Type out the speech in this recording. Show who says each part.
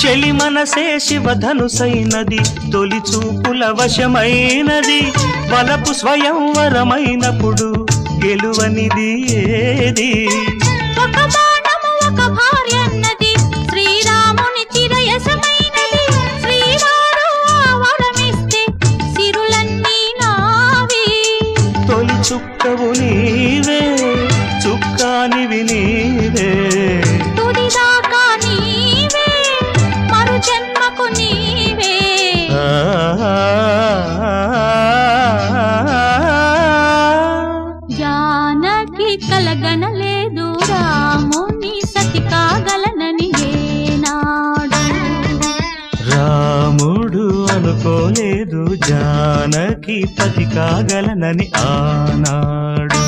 Speaker 1: చెలి మనసే శివధనుసైనది, తొలి చూపుల వశమైనది, బలపు స్వయంవరమైనప్పుడు గెలువనిది ఏది?
Speaker 2: ఒక బాణము ఒక భార్యన్నది, శ్రీరాముని చిరయసమైనది, శ్రీవారు ఆ వరమిస్తే సిరులన్నీ నావి.
Speaker 1: తొలి చుక్కవు నీవే, చుక్కానివి నీవే,
Speaker 2: తుదిదాకా నీవే, మరు జన్మకు నీవే. జానకి కలగనలేదు రాముని సతి కాగలనని ఏనాడు.
Speaker 1: రాముడు అనుకోలేదు జానకి పతి కాగలనని ఆనాడు.